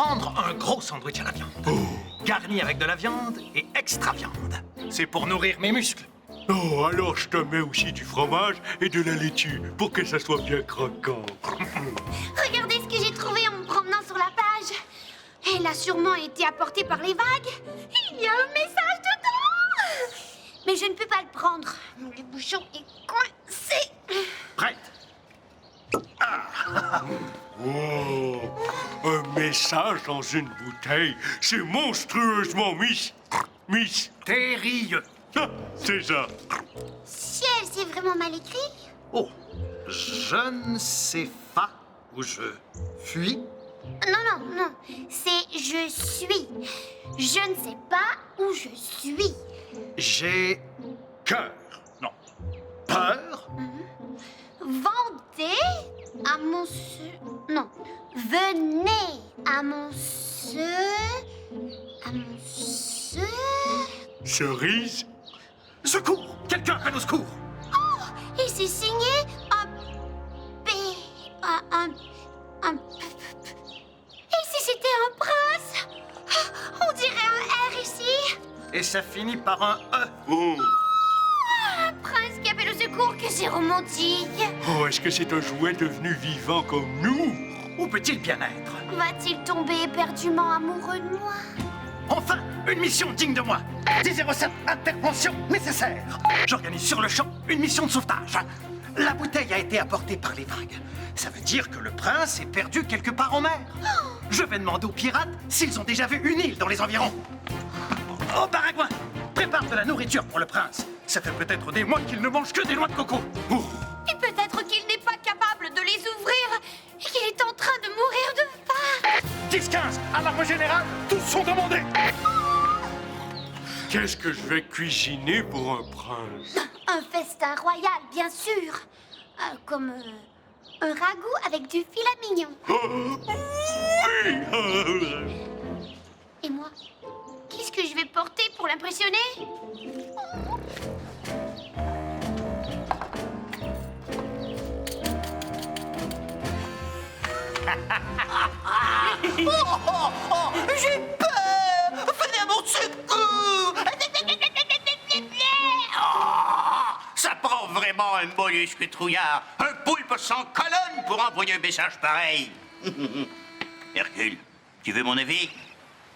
prendre un gros sandwich à la viande. Garni avec de la viande et extra viande. C'est pour nourrir mes muscles. Oh, alors je te mets aussi du fromage et de la laitue pour que ça soit bien croquant. Regardez ce que j'ai trouvé en me promenant sur la plage. Elle a sûrement été apportée par les vagues. Il y a un message dedans. Mais je ne peux pas le prendre. Le bouchon est coincé. Prête? Oh, un message dans une bouteille, c'est monstrueusement Mystérieux. Ah, c'est ça. Ciel, c'est vraiment mal écrit. Oh, je ne sais pas où je fuis. Non. C'est je suis. Je ne sais pas où je suis. J'ai cœur. Non. Peur. Vendez à mon Non. Venez à mon Cerise. Secours! Quelqu'un appelle au secours! Et c'est signé un P. Et si c'était un prince? On dirait un R ici. Et ça finit par un E. Oh. Un prince qui appelle au secours, que c'est romantique. Oh, est-ce que c'est un jouet devenu vivant comme nous? Où peut-il bien être? Va-t-il tomber éperdument amoureux de moi? Enfin, une mission digne de moi. 1007, intervention nécessaire. J'organise sur le champ une mission de sauvetage. La bouteille a été apportée par les vagues. Ça veut dire que le prince est perdu quelque part en mer. Je vais demander aux pirates s'ils ont déjà vu une île dans les environs. Oh, Baragouin, prépare de la nourriture pour le prince. Ça fait peut-être des mois qu'il ne mange que des noix de coco. Oh. Et peut-être qu'il n'est pas capable de les ouvrir et qu'il est en train de mourir de faim. 10-15, alarme générale, tous sont demandés. Qu'est-ce que je vais cuisiner pour un prince? Un festin royal, bien sûr. Comme un ragoût avec du filet mignon. Oui. Et moi, qu'est-ce que je vais porter pour l'impressionner? J'ai peur! Venez à mon secours! Oh, ça prend vraiment un mollusque trouillard, un poulpe sans colonne pour envoyer un message pareil. Hercule, tu veux mon avis?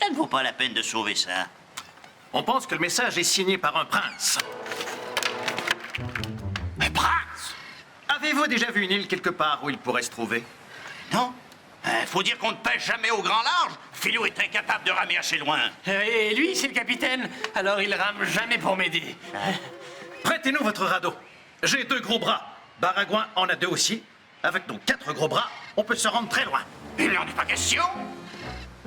Ça ne vaut pas la peine de sauver ça. On pense que le message est signé par un prince. Un prince? Avez-vous déjà vu une île quelque part où il pourrait se trouver? Non? Faut dire qu'on ne pêche jamais au grand large. Philou est incapable de ramer assez loin. Et lui, c'est le capitaine, alors il rame jamais pour m'aider. Prêtez-nous votre radeau. J'ai 2 gros bras. Baragouin en a 2 aussi. Avec nos 4 gros bras, on peut se rendre très loin. Il n'en est pas question.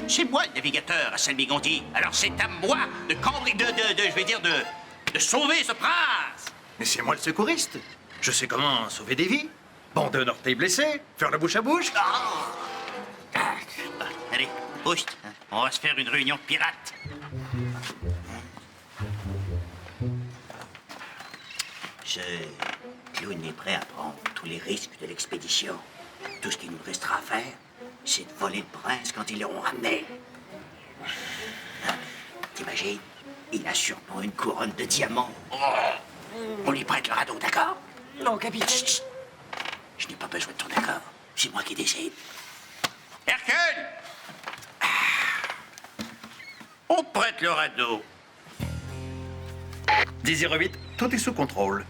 C'est moi le navigateur à Salmigondi. Alors c'est à moi de sauver ce prince. Mais c'est moi le secouriste. Je sais comment sauver des vies. Bander un orteil blessé, faire le bouche à bouche. Allez, pousse. On va se faire une réunion de pirates. Ce clown est prêt à prendre tous les risques de l'expédition. Tout ce qu'il nous restera à faire, c'est de voler le prince quand ils l'auront ramené. T'imagines? Il a sûrement une couronne de diamants. On lui prête le radeau, d'accord? Non, capitaine. Chut, chut. Je n'ai pas besoin de ton accord. C'est moi qui décide. Hercule! On te prête le radeau. 10-08, tout est sous contrôle.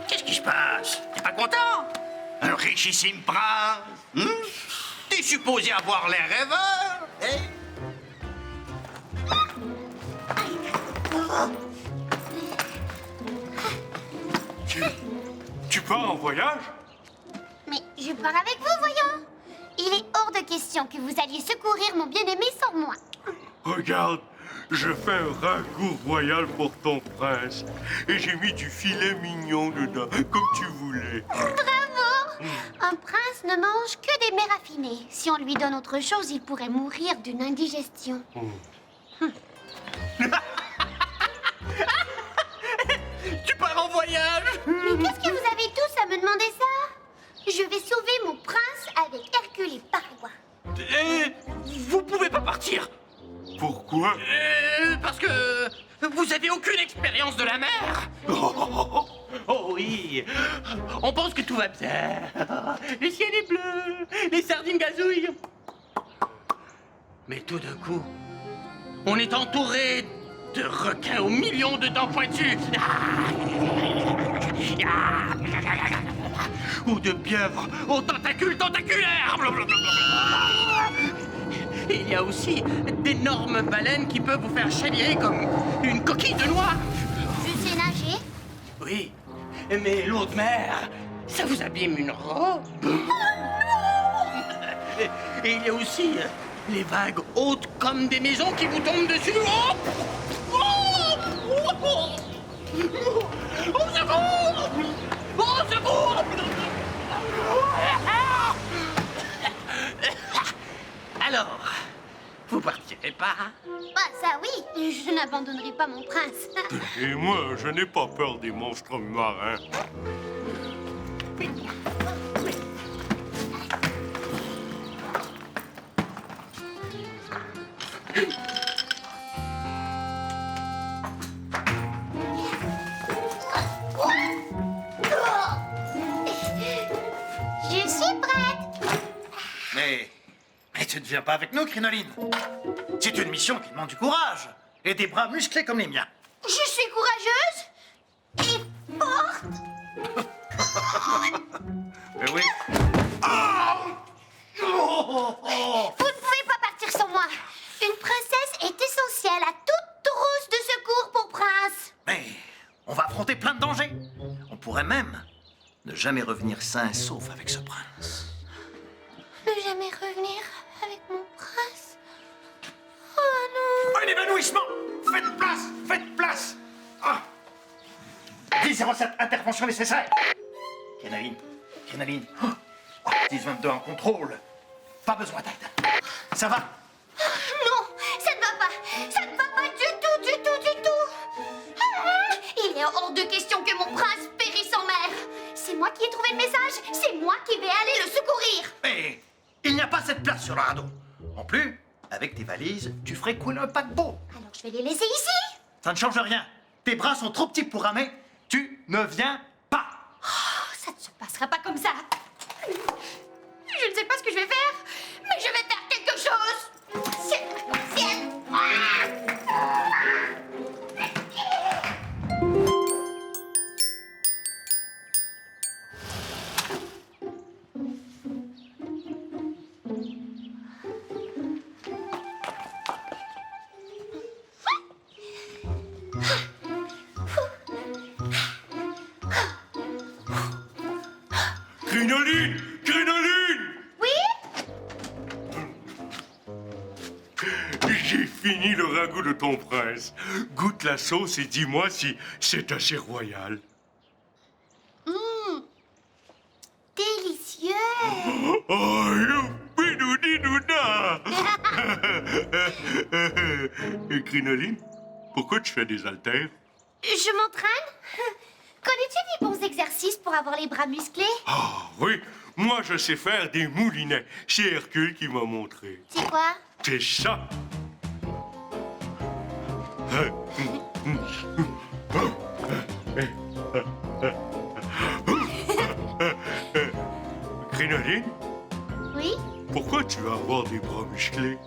Qu'est-ce qui se passe? T'es pas content? Un richissime prince? T'es supposé avoir l'air rêveur, hein? Tu pars en voyage? Mais je pars avec vous, voyons. Il est hors de question que vous alliez secourir mon bien-aimé sans moi. Regarde, je fais un ragoût royal pour ton prince. Et j'ai mis du filet mignon dedans, comme tu voulais. Bravo! Un prince ne mange que des mets raffinés. Si on lui donne autre chose, il pourrait mourir d'une indigestion. Tu pars en voyage? Mais qu'est-ce que vous avez tous à me demander ça? Je vais sauver mon Pourquoi? Parce que vous avez aucune expérience de la mer. Oh oui, on pense que tout va bien. Le ciel est bleu, les sardines gazouillent. Mais tout d'un coup, on est entouré de requins aux millions de dents pointues. Ou de pieuvres aux tentacules tentaculaires. Et il y a aussi d'énormes baleines qui peuvent vous faire chavirer comme une coquille de noix. Je sais nager. Oui, mais l'eau de mer, ça vous abîme une robe. Et il y a aussi les vagues hautes comme des maisons qui vous tombent dessus. Au secours! Au secours! Alors, vous partirez pas? Bah ça oui, je n'abandonnerai pas mon prince. Et moi, je n'ai pas peur des monstres marins. Je suis prête. Mais tu ne viens pas avec nous, Crinoline. C'est une mission qui demande du courage et des bras musclés comme les miens. Je suis courageuse et forte. Oui. Vous ne pouvez pas partir sans moi. Une princesse est essentielle à toute trousse de secours pour prince. Mais on va affronter plein de dangers. On pourrait même ne jamais revenir sain et sauf avec ce prince. Ne jamais revenir avec mon prince. Oh non. Un évanouissement! Faites place! Faites place! Ah. 10-07, intervention nécessaire. Crinoline, Crinoline. 10-22 en contrôle. Pas besoin d'aide. Ça va? Non, ça ne va pas. Ça ne va pas du tout, du tout, du tout. Ah, il est hors de question que mon prince périsse en mer. C'est moi qui ai trouvé le message. C'est moi qui vais aller le secourir. Mais il n'y a pas cette place sur le radeau. En plus, avec tes valises, tu ferais couler un paquebot. Alors je vais les laisser ici. Ça ne change rien. Tes bras sont trop petits pour ramer. Tu ne viens pas. Oh, ça ne se passera pas comme ça. Je ne sais pas ce que je vais faire, mais je vais faire quelque chose. C'est pas possible. Crinoline! Crinoline! Oui? J'ai fini le ragoût de ton prince. Goûte la sauce et dis-moi si c'est assez royal. Délicieux. Oh, youpi-doudi-douda! Crinoline, pourquoi tu fais des haltères? Je m'entraîne. Connais-tu des bons exercices pour avoir les bras musclés? Ah oui, moi je sais faire des moulinets. C'est Hercule qui m'a montré. C'est quoi? C'est ça. Crinoline, Oui? pourquoi tu vas avoir des bras musclés?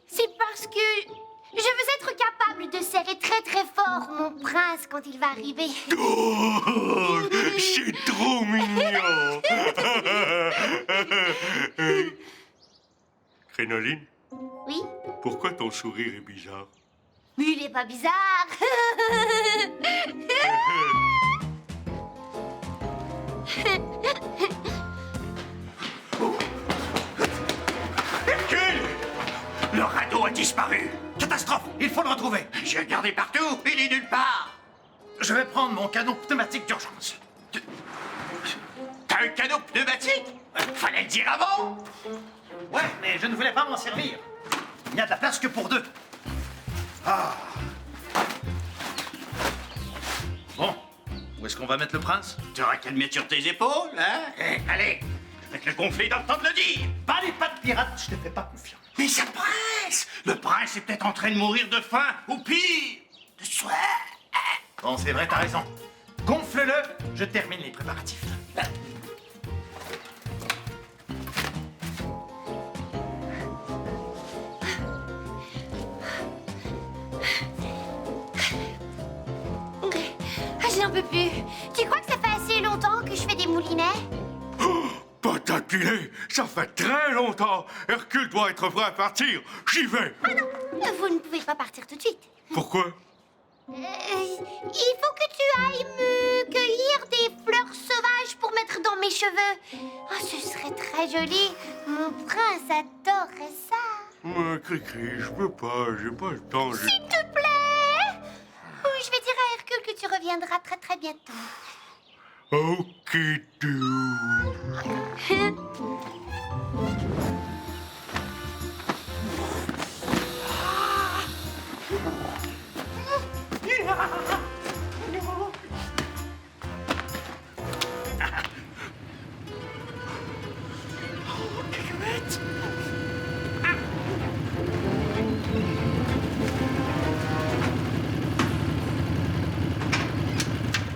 C'est parce que je veux être capable de serrer très très fort mon prince quand il va arriver. Oh, c'est trop mignon. Crinoline, Oui? pourquoi ton sourire est bizarre? Mais il est pas bizarre. Hercule! Le radeau a disparu. Catastrophe! Il faut le retrouver. J'ai regardé partout, il est nulle part. Je vais prendre mon canon pneumatique d'urgence. T'as un canot pneumatique? Fallait le dire avant. Ouais, mais je ne voulais pas m'en servir. Il n'y a de la place que pour deux. Ah. Bon, où est-ce qu'on va mettre le prince? T'auras qu'à le mettre sur tes épaules, hein? Allez, je vais te le gonfler dans le temps de le dire. Pas les pattes pirates, je te fais pas confiance. Mais ça presse! Le prince est peut-être en train de mourir de faim, ou pire, de soif. Bon, c'est vrai, t'as raison. Gonfle-le, je termine les préparatifs. Ah, je n'en peux plus. Tu crois que ça fait assez longtemps que je fais des moulinets? Patate pilée, ça fait très longtemps. Hercule doit être prêt à partir. J'y vais. Ah non, vous ne pouvez pas partir tout de suite. Pourquoi? Il faut que tu ailles me cueillir des fleurs sauvages pour mettre dans mes cheveux. Oh, ce serait très joli. Mon prince adorerait ça. Cricri, je peux pas, j'ai pas le temps. S'il te plaît. Je vais dire à Hercule que tu reviendras très très bientôt. Ok, tout.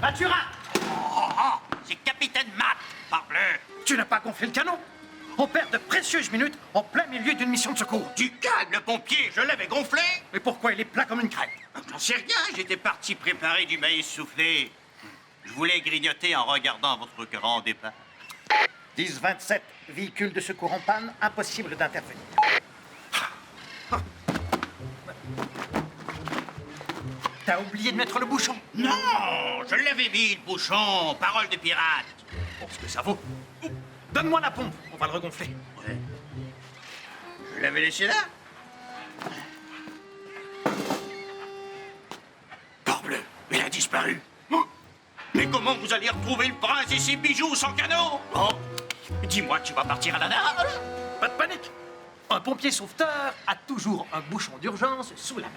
Mathurin, C'est Capitaine Matt, parbleu. tu n'as pas gonflé le canon. On perd de précieuses minutes en plein milieu d'une mission de secours. Du calme, le pompier, je l'avais gonflé. Mais pourquoi il est plat comme une crêpe? J'en sais rien, j'étais parti préparer du maïs soufflé. Je voulais grignoter en regardant votre grand départ. 10-27, véhicule de secours en panne, impossible d'intervenir. T'as oublié de mettre le bouchon. Non, je l'avais mis, le bouchon, parole de pirate. Pour ce que ça vaut. Donne-moi la pompe, on va le regonfler. Ouais. Je l'avais laissé là. Parbleu, il a disparu. Oh, mais comment vous allez retrouver le prince et ses bijoux sans canot? Oh, dis-moi que tu vas partir à la nage. Pas de panique. Un pompier sauveteur a toujours un bouchon d'urgence sous la main.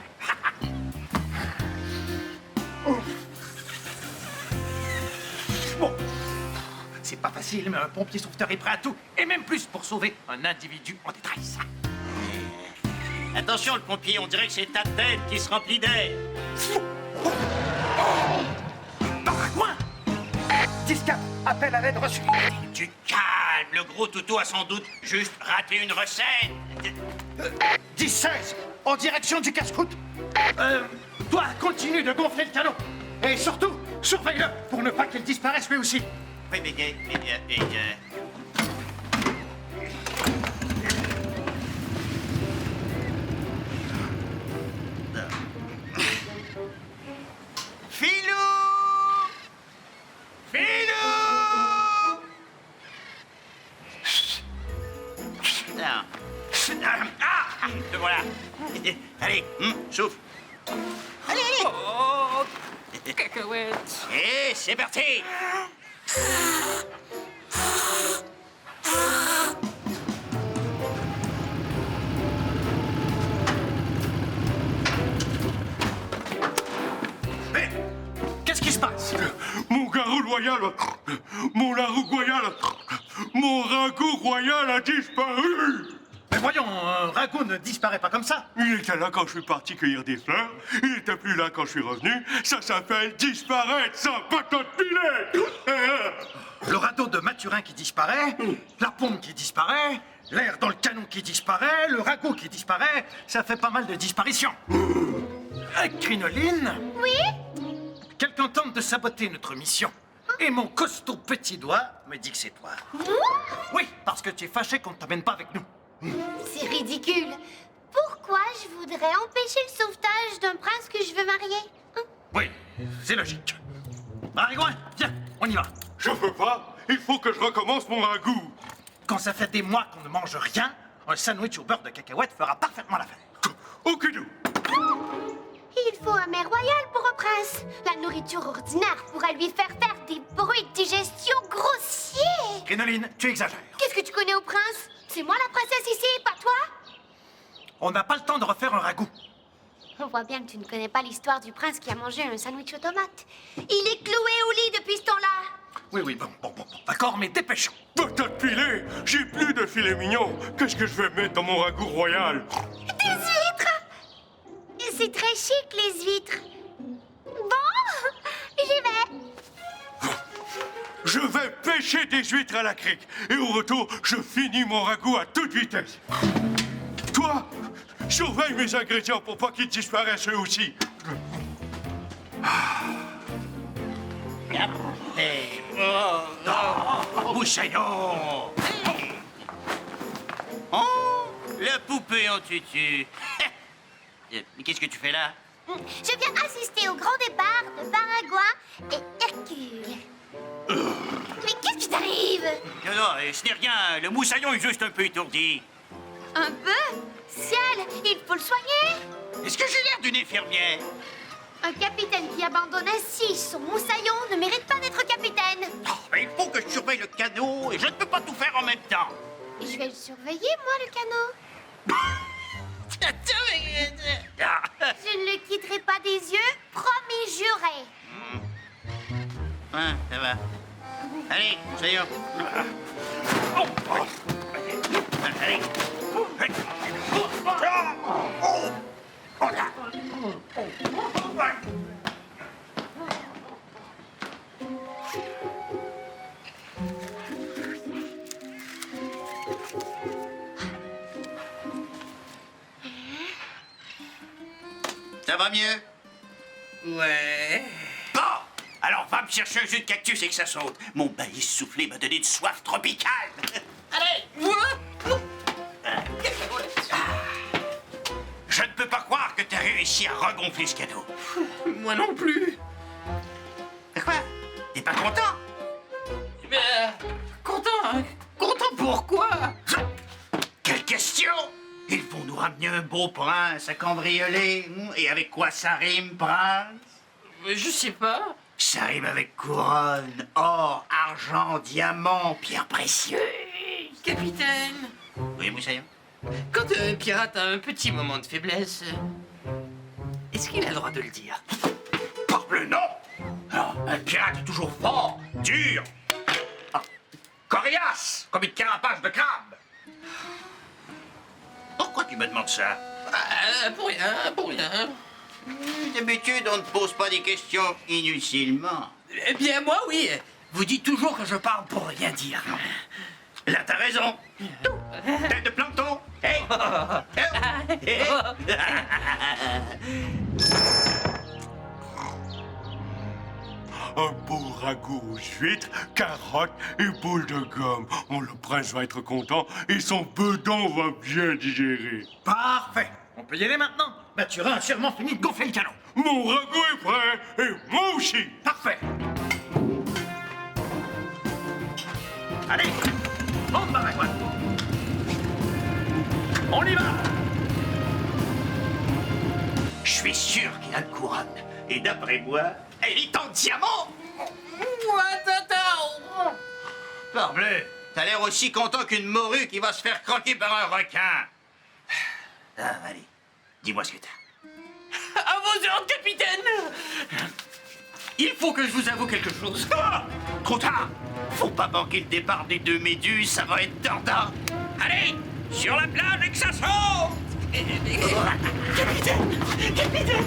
Bon, c'est pas facile, mais un pompier sauveteur est prêt à tout, et même plus pour sauver un individu en détresse. Attention, le pompier, on dirait que c'est ta tête qui se remplit d'air. Baragouin 10-4, appel à l'aide reçue. Tu calmes, le gros toutou a sans doute juste raté une recette. 10-16, en direction du casse-croûte. Toi, continue de gonfler le canon. Et surtout, surveille-le pour ne pas qu'il disparaisse lui aussi. Oui, mais... Filou! Filou! Non. Ah! Le voilà. Allez, souffle. Allez, allez. Oh, cacahuète. Et c'est parti. Mais qu'est-ce qui se passe? Mon garou royal, mon larou royal, mon ragoût royal a disparu. Mais voyons, un ragoût ne disparaît pas comme ça. Il était là quand je suis parti cueillir des fleurs. Il n'était plus là quand je suis revenu. Ça s'appelle disparaître sans patate pilée. Le radeau de Mathurin qui disparaît, la pompe qui disparaît, l'air dans le canon qui disparaît, le ragoût qui disparaît, ça fait pas mal de disparitions. Crinoline, Oui? quelqu'un tente de saboter notre mission. Et mon costaud petit doigt me dit que c'est toi. Oui, parce que tu es fâché qu'on ne t'amène pas avec nous. C'est ridicule. Pourquoi je voudrais empêcher le sauvetage d'un prince que je veux marier? Hein? Oui, c'est logique. Barigouin, viens, on y va. Je peux pas. Il faut que je recommence mon ragoût. Quand ça fait des mois qu'on ne mange rien, un sandwich au beurre de cacahuète fera parfaitement l'affaire. Okidou. Il faut un mets royal pour un prince. La nourriture ordinaire pourrait lui faire des bruits de digestion grossiers. Crinoline, tu exagères. Qu'est-ce que tu connais au prince? C'est moi la princesse ici, pas toi? On n'a pas le temps de refaire un ragoût. On voit bien que tu ne connais pas l'histoire du prince qui a mangé un sandwich aux tomates. Il est cloué au lit depuis ce temps-là. Oui, bon. D'accord, mais dépêchons. Patate pilée, j'ai plus de filet mignon. Qu'est-ce que je vais mettre dans mon ragoût royal? Des huîtres! C'est très chic, les huîtres. Bon, j'y vais. Je vais pêcher des huîtres à la crique. Et au retour, je finis mon ragoût à toute vitesse. Toi, surveille mes ingrédients pour pas qu'ils disparaissent eux aussi. Moussaillon! Oh, la poupée en tutu. Mais qu'est-ce que tu fais là? Je viens assister au grand départ de Baragouin et Hercule. Mais qu'est-ce qui t'arrive? Non, ce n'est rien. Le moussaillon est juste un peu étourdi. Un peu? Ciel, il faut le soigner. Est-ce que j'ai l'air d'une infirmière? Un capitaine qui abandonne ainsi son moussaillon ne mérite pas d'être capitaine. Oh, mais il faut que je surveille le canot et je ne peux pas tout faire en même temps. Et je vais le surveiller, moi, le canot. Je ne le quitterai pas des yeux, promis juré. Hein, ça va. Allez, moussaillon. Allez. Ça va mieux? Ouais. Bon, alors va me chercher un jus de cactus et que ça saute. Mon bailli soufflé m'a donné une soif tropicale. Allez! Je ne peux pas croire que t'as réussi à regonfler ce canot. Moi non plus. Quoi? T'es pas content? Mais content, hein? Content pourquoi? Quelle question! Ils vont nous ramener un beau prince à cambrioler. Et avec quoi ça rime, prince? Je sais pas. Ça rime avec couronne, or, argent, diamant, pierres précieuses. Capitaine, Oui, Moussaillon? quand un pirate a un petit moment de faiblesse, est-ce qu'il a le droit de le dire? Parble non! Alors, un pirate est toujours fort, dur, coriace, comme une carapace de crabe. Pourquoi tu me demandes ça? Pour rien. D'habitude, on ne pose pas des questions inutilement. Eh bien, moi, oui. Vous dites toujours que je parle pour rien dire. Là, t'as raison. Tête de plancton. Hey! Hey! Un beau ragoût aux huîtres, carottes et boules de gomme. Oh, le prince va être content et son bedon va bien digérer. Parfait. On peut y aller maintenant? Mathurin a sûrement fini de gonfler le canon. Mon ragoût est prêt et moi aussi. Parfait. Allez, monte Baragouin. On y va. Je suis sûr qu'il a une couronne. Et d'après moi, elle est en diamant. Parbleu, t'as l'air aussi content qu'une morue qui va se faire croquer par un requin. Allez, dis-moi ce que t'as. À vos ordres, capitaine. Il faut que je vous avoue quelque chose. Ah! Trop tard. Faut pas manquer le départ des deux méduses, ça va être tordant. Allez, sur la plage et que ça saute. Capitaine.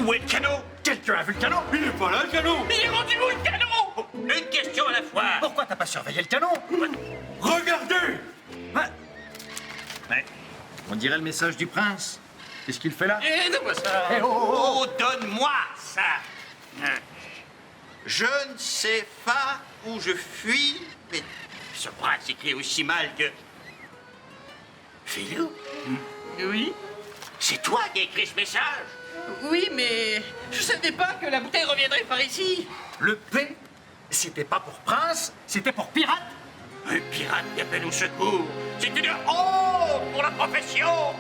Où est le canot? Quelqu'un a vu le canon? Il est pas là, le canon. Il est rendu où, le canot? Une question à la fois. Pourquoi t'as pas surveillé le canon? Regardez. Ouais. On dirait le message du prince. Qu'est-ce qu'il fait là? Eh, donne-moi ça. Eh, Oh, donne-moi ça. Je ne sais pas où je fuis, mais ce prince écrit aussi mal que... Philou, Oui? c'est toi qui as écrit ce message? Oui, mais je savais pas que la bouteille reviendrait par ici. Le P, c'était pas pour prince, c'était pour pirate. Un pirate qui appelle au secours. C'est une honte pour la profession.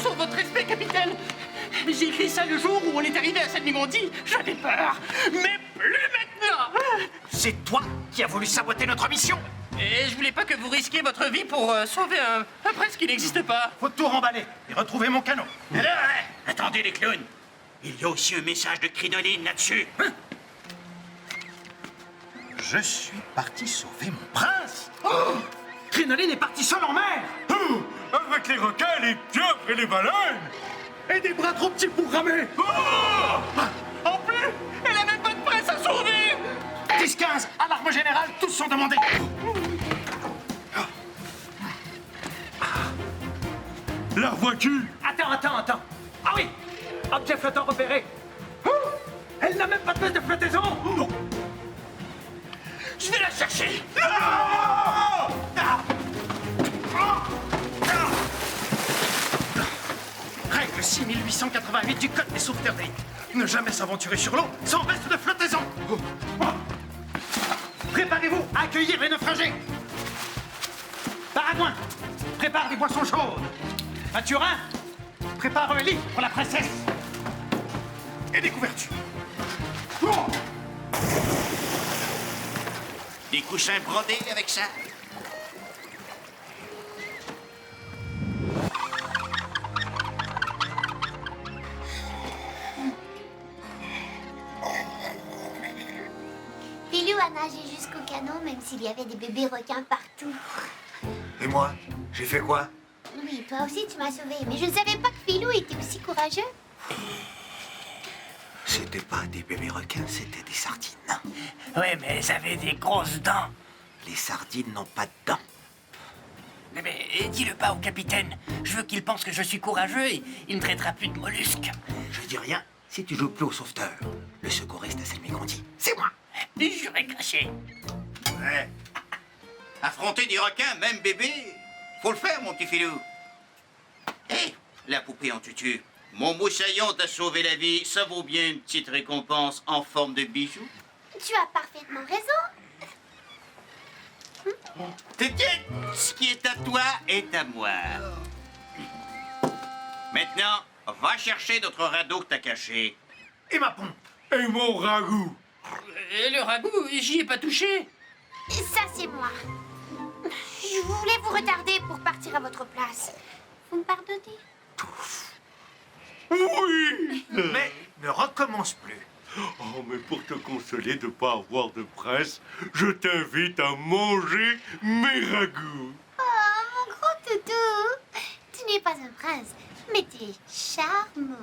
Sur votre respect, capitaine. J'ai écrit ça le jour où on est arrivé à Saint-Mimondi. J'avais peur. Mais plus maintenant. C'est toi qui as voulu saboter notre mission. Et je voulais pas que vous risquiez votre vie pour sauver un prince qui n'existe pas. Faut tout remballer et retrouver mon canot. Alors, attendez les clowns. Il y a aussi un message de crinoline là-dessus. Je suis parti sauver mon prince. Oh, Crinoline est partie seule en mer. Oh, avec les requins, les pieuvres et les baleines. Et des bras trop petits pour ramer. Oh, En plus, elle a même pas de prince à sauver. 10-15, alarme générale, tous sont demandés. la voiture. Attends. Ah oui, objet flottant repéré. Oh, elle n'a même pas de peste de flottaison. Oh. Je vais la chercher. Règle 6888 du code des sauveteurs d'élite. Ne jamais s'aventurer sur l'eau sans veste de flottaison. Préparez-vous à accueillir les naufragés. Paragouin, prépare des boissons chaudes. Mathurin, prépare un lit pour la princesse. Et des couvertures. Oh. Des coussins brodés avec ça. Pilou a nagé jusqu'au canot, même s'il y avait des bébés requins partout. Et moi, j'ai fait quoi? Oui, toi aussi tu m'as sauvé, mais je ne savais pas que Pilou était aussi courageux. C'était pas des bébés requins, c'était des sardines. Ouais, mais elles avaient des grosses dents. Les sardines n'ont pas de dents. Mais dis-le pas au capitaine. Je veux qu'il pense que je suis courageux et il ne traitera plus de mollusques. Je dis rien si tu joues plus au sauveteur. Le secouriste, c'est lui qu'on dit. C'est moi. J'aurais craché. Ouais. Affronter des requins, même bébé, faut le faire, mon petit filou. Hé, la poupée en tutu. Mon moussaillon t'a sauvé la vie, ça vaut bien une petite récompense en forme de bijou. Tu as parfaitement raison. T'inquiète, ce qui est à toi est à moi. Maintenant, va chercher notre radeau que t'as caché. Et ma pompe. Et mon ragoût. Et le ragoût, j'y ai pas touché. Ça, c'est moi. Je voulais vous retarder pour partir à votre place. Vous me pardonnez? Oui. Mais ne recommence plus. Oh, mais pour te consoler de pas avoir de prince, je t'invite à manger mes ragoûts. Oh, mon gros toutou. Tu n'es pas un prince, mais tu es charmant.